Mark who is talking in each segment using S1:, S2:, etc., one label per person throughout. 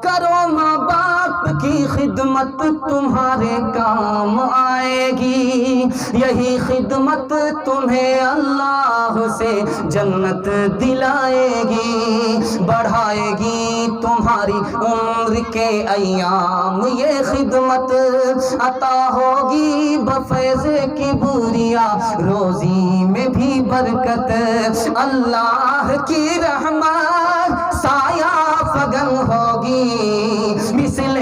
S1: کرو ماں باپ کی خدمت تمہارے کام آئے گی، یہی خدمت تمہیں اللہ سے جنت دلائے گی، بڑھائے گی تمہاری عمر کے ایام، یہ خدمت عطا ہوگی بفیض کبریا، روزی میں بھی برکت، اللہ کی رحمت سایہ فگن ہوگی، مثل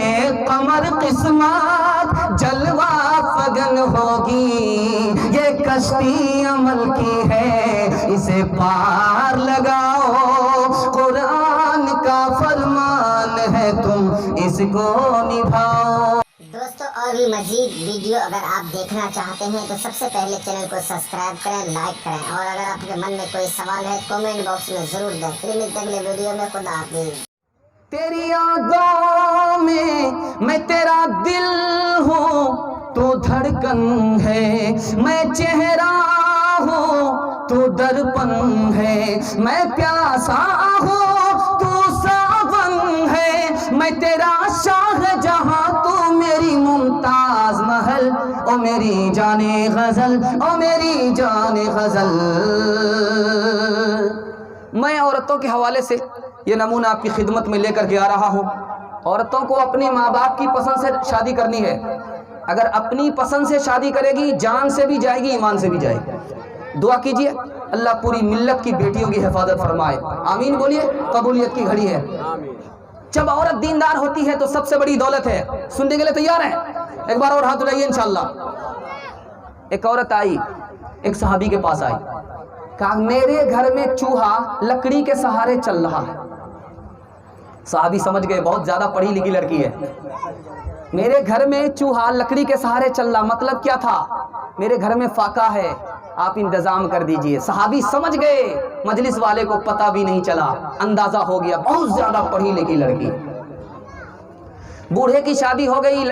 S1: قمر قسمت جلوہ فگن ہوگی، یہ کشتی عمل کی ہے اسے پار لگاؤ، قرآن کا فرمان ہے تم اس کو نبھاؤ۔
S2: دوستو اور بھی مزید ویڈیو اگر آپ دیکھنا چاہتے ہیں تو سب سے پہلے چینل کو سبسکرائب کریں، لائک کریں، اور اگر آپ کے من میں کوئی سوال ہے کامنٹ باکس میں ضرور دیں۔ پھر ملتے ہیں اگلے ویڈیو میں، خدا حافظ۔
S1: تیری یادوں میں تیرا دل ہوں، تو دھڑکن ہے، میں چہرہ ہوں تو درپن ہے، میں پیاسا ہوں تو ساون ہے، میں تیرا شاہ جہاں تو میری ممتاز محل، او میری جان غزل، او میری جان غزل۔ میں عورتوں کے حوالے سے یہ نمونہ آپ کی خدمت میں لے کر کے آ رہا ہوں۔ عورتوں کو اپنی ماں باپ کی پسند سے شادی کرنی ہے، اگر اپنی پسند سے شادی کرے گی جان سے بھی جائے گی، ایمان سے بھی جائے گی۔ دعا کیجئے اللہ پوری ملت کی بیٹیوں کی حفاظت فرمائے، آمین بولیے، قبولیت کی گھڑی ہے۔ جب عورت دیندار ہوتی ہے تو سب سے بڑی دولت ہے۔ سننے کے لیے تیار ہیں؟ ایک بار اور ہاتھ اٹھائیے انشاءاللہ۔ ایک عورت آئی، ایک صحابی کے پاس آئی، کہا میرے گھر میں چوہا لکڑی کے سہارے چل رہا ہے۔ صحابی سمجھ گئے بہت زیادہ پڑھی لکھی لڑکی ہے۔ میرے گھر میں چوہا لکڑی کے سہارے چل رہا، مطلب کیا تھا؟ میرے گھر میں فاقہ ہے، آپ انتظام کر دیجئے۔ صحابی سمجھ گئے، مجلس والے کو پتہ بھی نہیں چلا، اندازہ ہو گیا بہت زیادہ پڑھی لکھی لڑکی۔ بوڑھے کی شادی ہو گئی،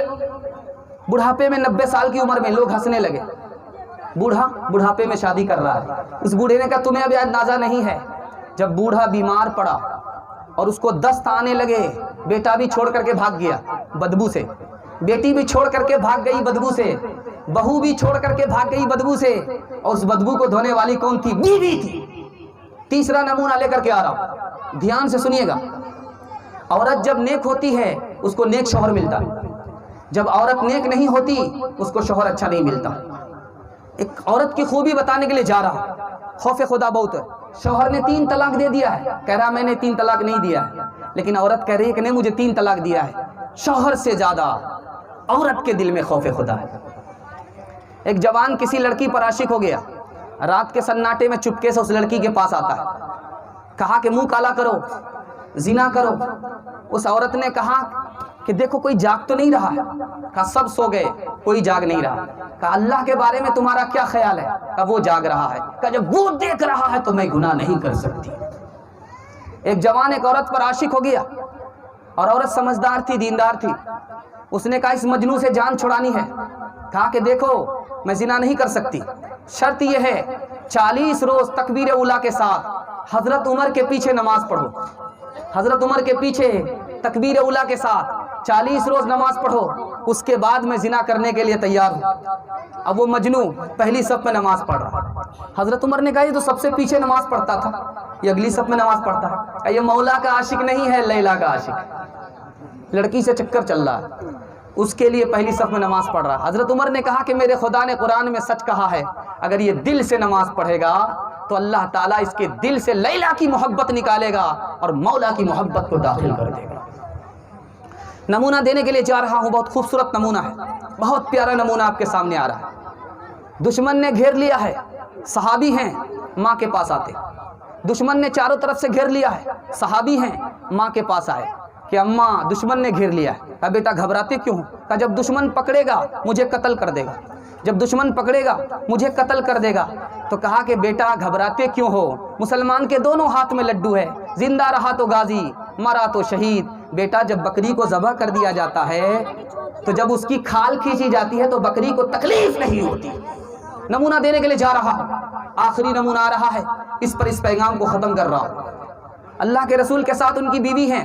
S1: بڑھاپے میں 90 سال کی عمر میں، لوگ ہنسنے لگے۔ بوڑھا بڑھاپے میں شادی کر رہا ہے۔ اس بوڑھے نے کہا تمہیں ابھی اندازہ نہیں ہے، جب بوڑھا بیمار پڑا اور اس کو دست آنے لگے، بیٹا بھی چھوڑ کر کے بھاگ گیا بدبو سے، بیٹی بھی چھوڑ کر کے بھاگ گئی بدبو سے، بہو بھی چھوڑ کر کے بھاگ گئی بدبو سے، اور اس بدبو کو دھونے والی کون تھی؟ بیوی تھی۔ تیسرا نمونہ لے کر کے آ رہا ہوں، دھیان سے سنیے گا۔ عورت جب نیک ہوتی ہے اس کو نیک شوہر ملتا ہے، جب عورت نیک نہیں ہوتی اس کو شوہر اچھا نہیں ملتا۔ ایک عورت کی خوبی بتانے کے لیے جا رہا، خوف خدا بہت ہے۔ شوہر نے 3 طلاق دے دیا ہے، کہہ رہا میں نے 3 طلاق نہیں دیا ہے، لیکن عورت کہہ رہی ہے کہ نہیں مجھے 3 طلاق دیا ہے۔ شوہر سے زیادہ عورت کے دل میں خوف خدا ہے۔ ایک جوان کسی لڑکی پر عاشق ہو گیا، رات کے سناٹے میں چپکے سے اس لڑکی کے پاس آتا ہے، کہا کہ منہ کالا کرو، زنا کرو۔ اس عورت نے کہا کہ دیکھو کوئی جاگ تو نہیں رہا ہے؟ کہا سب سو گئے، کوئی جاگ نہیں رہا۔ کہا اللہ کے بارے میں تمہارا کیا خیال ہے؟ کہا وہ جاگ رہا ہے۔ کہا جب وہ دیکھ رہا ہے تو میں گناہ نہیں کر سکتی۔ ایک جوان ایک عورت پر عاشق ہو گیا، اور عورت سمجھدار تھی، دیندار تھی۔ اس نے کہا اس مجنون سے جان چھڑانی ہے۔ کہا کہ دیکھو میں زنا نہیں کر سکتی، شرط یہ ہے 40 روز تکبیر اولیٰ کے ساتھ حضرت عمر کے پیچھے نماز پڑھو، حضرت عمر کے پیچھے تکبیر اولیٰ کے ساتھ 40 روز نماز پڑھو، اس کے بعد میں زنا کرنے کے لیے تیار ہوں۔ اب وہ مجنو پہلی صف میں نماز پڑھ رہا۔ حضرت عمر نے کہا یہ تو سب سے پیچھے نماز پڑھتا تھا، یہ اگلی صف میں نماز پڑھتا ہے۔ یہ مولا کا عاشق نہیں ہے، لیلا کا عاشق، لڑکی سے چکر چل رہا ہے، اس کے لیے پہلی صف میں نماز پڑھ رہا۔ حضرت عمر نے کہا کہ میرے خدا نے قرآن میں سچ کہا ہے، اگر یہ دل سے نماز پڑھے گا تو اللہ تعالیٰ اس کے دل سے لیلا کی محبت نکالے گا اور مولا کی محبت کو داخل کر دے گا۔ نمونہ دینے کے لیے جا رہا ہوں، بہت خوبصورت نمونہ ہے، بہت پیارا نمونہ آپ کے سامنے آ رہا ہے۔ دشمن نے گھیر لیا ہے، صحابی ہیں، ماں کے پاس آتے۔ دشمن نے چاروں طرف سے گھیر لیا ہے، صحابی ہیں، ماں کے پاس آئے کہ اماں دشمن نے گھیر لیا ہے۔ کہا بیٹا گھبراتے کیوں ہو؟ کہا جب دشمن پکڑے گا مجھے قتل کر دے گا، جب دشمن پکڑے گا مجھے قتل کر دے گا۔ تو کہا کہ بیٹا گھبراتے کیوں ہو؟ مسلمان کے دونوں ہاتھ میں لڈو ہے، زندہ رہا تو غازی، مرا تو شہید۔ بیٹا جب بکری کو ذبح کر دیا جاتا ہے تو جب اس کی کھال کھینچی جاتی ہے تو بکری کو تکلیف نہیں ہوتی۔ نمونہ دینے کے لیے جا رہا، آخری نمونہ آ رہا ہے، اس پیغام کو ختم کر رہا ہوں۔ اللہ کے رسول کے ساتھ ان کی بیوی ہیں،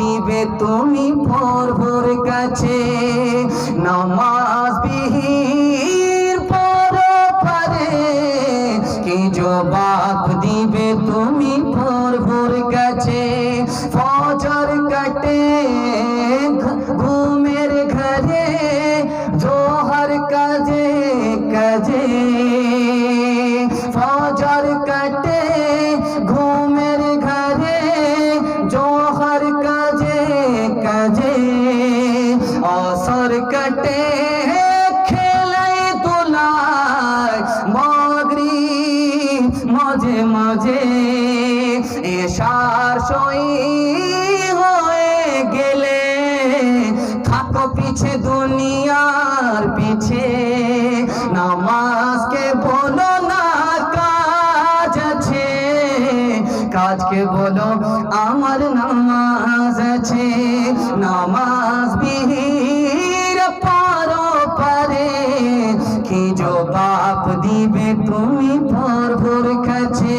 S1: দিবে তুমি ভোর ভোর কাছে নামাজ বিহীন পরপারে কি জবাব দিবে তুমি ভোর ভোর কাছে ফজর কাটে ঘুমের ঘরে জোহর কাজে কাজে ফজর কাটে ঘুমের ঘরে জোহর কাজে কাজে আসর কাটে খেলাই তোলায় মাগরিব মাঝে মাঝে এশার সই হয়ে গেলে থাকো পিছে দুনিয়ার পিছে নামাজকে বলো না কাজ আছে কাজকে বলো আমার নামাজ আছে নামাজ বিহীন পারো পারে কি জবাব দিবে তুমি ভোর ভোর কাছে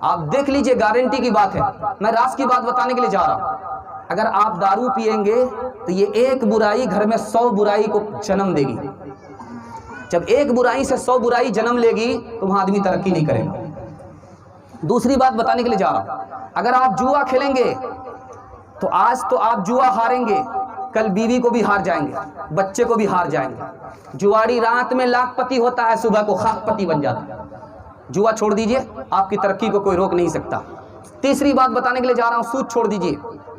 S1: آپ دیکھ لیجئے، گارنٹی کی بات ہے، میں راز کی بات بتانے کے لیے جا رہا ہوں۔ اگر آپ دارو پئیں گے تو یہ ایک برائی گھر میں 100 برائی کو جنم دے گی۔ جب ایک برائی سے 100 برائی جنم لے گی تو وہاں آدمی ترقی نہیں کرے گا۔ دوسری بات بتانے کے لیے جا رہا ہوں، اگر آپ جوا کھیلیں گے تو آج تو آپ جوا ہاریں گے، کل بیوی کو بھی ہار جائیں گے، بچے کو بھی ہار جائیں گے۔ جواری رات میں لاکھ پتی ہوتا ہے، صبح کو خاک پتی بن جاتا ہے۔ جوا چھوڑ دیجئے، آپ کی ترقی کو کوئی روک نہیں سکتا۔ تیسری بات بتانے کے لیے جا رہا ہوں، سود چھوڑ دیجئے،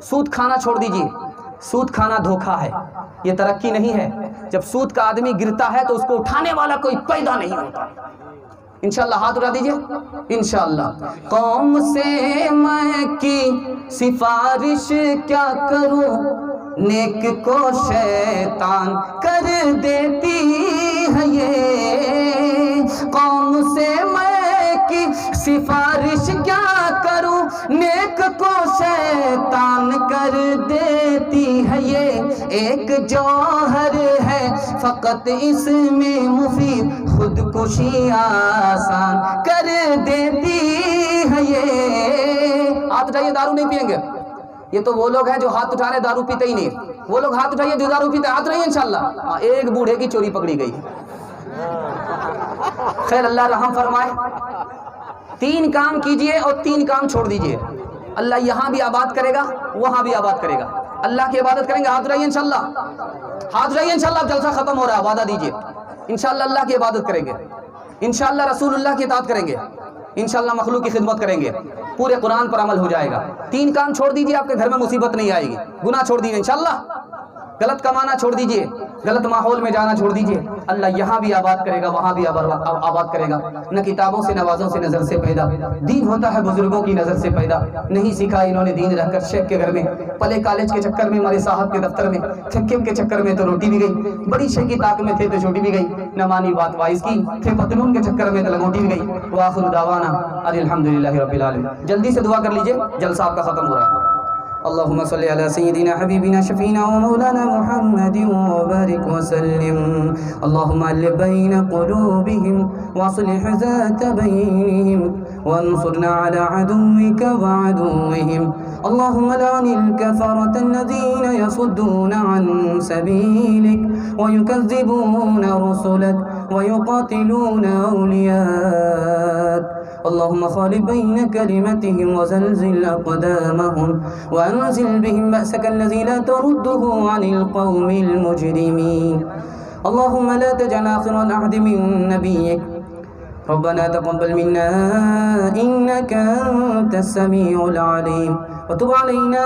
S1: سود کھانا چھوڑ دیجئے۔ سود کھانا دھوکہ ہے، یہ ترقی نہیں ہے۔ جب سود کا آدمی گرتا ہے تو اس کو اٹھانے والا کوئی پیدا نہیں ہوتا۔ انشاءاللہ ہاتھ اٹھا دیجئے، انشاءاللہ۔ قوم سے میں کی سفارش کیا کروں، نیک کو شیطان کر دیتی ہے یہ۔ قوم سے میں کی سفارش کیا کروں، نیک کو شیطان کر دیتی ہے یہ۔ ایک جوہر ہے فقط اس میں مفید، خودکشی آسان کر دیتی ہے یہ۔ ہاتھ اٹھائیے، دارو نہیں پئیں گے۔ یہ تو وہ لوگ ہیں جو ہاتھ اٹھا رہے دارو پیتے ہی نہیں، وہ لوگ ہاتھ اٹھائیے جو دارو پیتے، ہاتھ رہیے انشاءاللہ۔ ایک بوڑھے کی چوری پکڑی گئی، خیر اللہ رحم فرمائے۔ 3 کام کیجئے اور 3 کام چھوڑ دیجئے، اللہ یہاں بھی آباد کرے گا، وہاں بھی آباد کرے گا۔ اللہ کی عبادت کریں گے، ہاتھ اٹھائیے انشاءاللہ، ہاتھ اٹھائیے انشاءاللہ۔ جلسہ ختم ہو رہا ہے، وعدہ دیجئے انشاءاللہ اللہ کی عبادت کریں گے، انشاءاللہ رسول اللہ کی اطاعت کریں گے، انشاءاللہ مخلوق کی خدمت کریں گے، پورے قرآن پر عمل ہو جائے گا۔ 3 کام چھوڑ دیجئے، آپ کے گھر میں مصیبت نہیں آئے گی۔ گناہ چھوڑ دیجئے انشاءاللہ، غلط کمانا چھوڑ دیجئے، غلط ماحول میں جانا چھوڑ دیجئے، اللہ یہاں بھی آباد کرے گا، وہاں بھی آباد کرے گا۔ نہ کتابوں سے نوازوں سے نظر سے پیدا، دین ہوتا ہے بزرگوں کی نظر سے پیدا۔ نہیں سیکھا انہوں نے دین رہ کر شیخ کے گھر میں، پلے کالج کے چکر میں، مرے صاحب کے دفتر میں، تھکے کے چکر میں تو روٹی بھی گئی، بڑی شے کی طاق میں تھے تو چھوٹی بھی گئی، نہ مانی بات وائز کی، تھے پتلون کے چکر میں تو لنگوٹی بھی گئی۔ وآخر دعوانا ان الحمدللہ رب العالمین۔ جلدی سے دعا کر لیجئے، جلسہ آپ کا ختم ہو رہا ہے۔ اللهم صل على سيدنا حبيبنا شفينا ومولانا محمد وبارك وسلم. اللهم ألف بين قلوبهم واصلح ذات بينهم وانصرنا على عدوك وعدوهم. اللهم لعن الكفرة الذين يصدون عن سبيلك ويكذبون رسلك ويقاتلون أولياءك. اللهم خالف بين كلمتهم وزلزل أقدامهم وأنزل بهم بأسك الذي لا ترده عن القوم المجرمين. اللهم لا تجعل آخر العهد من نبيك. ربنا تقبل منا إنك أنت السميع العليم وتب علينا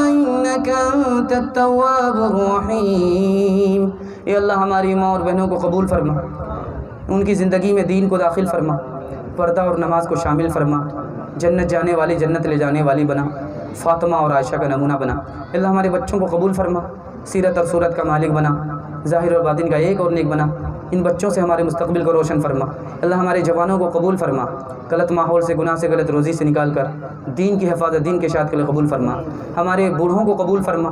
S1: إنك أنت التواب الرحيم. اے اللہ ہماری ماں اور بہنوں کو قبول فرما، ان کی زندگی میں دین کو داخل فرما، پردہ اور نماز کو شامل فرما، جنت جانے والی جنت لے جانے والی بنا، فاطمہ اور عائشہ کا نمونہ بنا۔ اللہ ہمارے بچوں کو قبول فرما، سیرت اور صورت کا مالک بنا، ظاہر اور باطن کا ایک اور نیک بنا۔ ان بچوں سے ہمارے مستقبل کو روشن فرما۔ اللہ ہمارے جوانوں کو قبول فرما، غلط ماحول سے، گناہ سے، غلط روزی سے نکال کر دین کی حفاظت، دین کے اشاعت کے لیے قبول فرما۔ ہمارے بوڑھوں کو قبول فرما،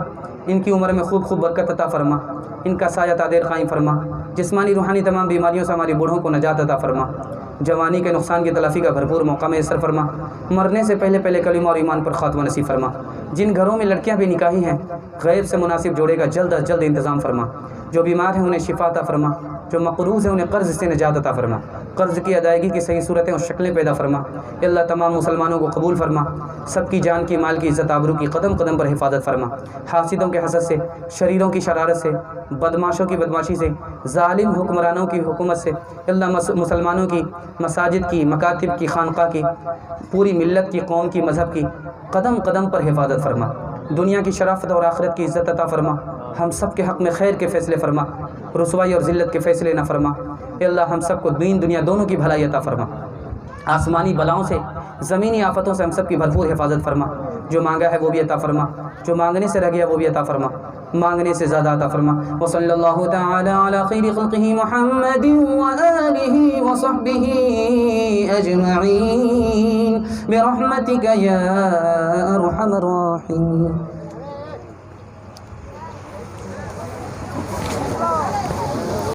S1: ان کی عمر میں خوب خوب برکت عطا فرما، ان کا سایہ تا دیر قائم فرما۔ جسمانی روحانی تمام بیماریوں سے ہمارے بوڑھوں کو نجات عطا فرما۔ جوانی کے نقصان کی تلافی کا بھرپور موقع میسر فرما۔ مرنے سے پہلے پہلے کلمہ اور ایمان پر خاتمہ نصیب فرما۔ جن گھروں میں لڑکیاں بے نکاحی ہیں، غیب سے مناسب جوڑے کا جلد از جلد انتظام فرما۔ جو بیمار ہیں انہیں شفا عطا فرما، جو مقروض ہیں انہیں قرض سے نجات عطا فرما۔ قرض کی ادائیگی کی صحیح صورتیں اور شکلیں پیدا فرما۔ اے اللہ تمام مسلمانوں کو قبول فرما، سب کی جان کی، مال کی، عزت آبرو کی قدم قدم پر حفاظت فرما۔ حاسدوں کے حسد سے، شریروں کی شرارت سے، بدماشوں کی بدماشی سے، ظالم حکمرانوں کی حکومت سے، اے اللہ مسلمانوں کی مساجد کی، مکاتب کی، خانقاہ کی، پوری ملت کی، قوم کی، مذہب کی قدم قدم پر حفاظت فرما۔ دنیا کی شرافت اور آخرت کی عزت عطا فرما۔ ہم سب کے حق میں خیر کے فیصلے فرما، رسوائی اور ذلت کے فیصلے نہ فرما۔ اے اللہ ہم سب کو دین دنیا دونوں کی بھلائی عطا فرما۔ آسمانی بلاؤں سے، زمینی آفتوں سے ہم سب کی بھرپور حفاظت فرما۔ جو مانگا ہے وہ بھی عطا فرما، جو مانگنے سے رہ گیا وہ بھی عطا فرما، مانگنے سے زیادہ عطا فرما۔ وصلی اللہ تعالی علی خیر خلقہ محمد وآلہ وصحبہ اجمعین برحمتک یا ارحم الراحمین۔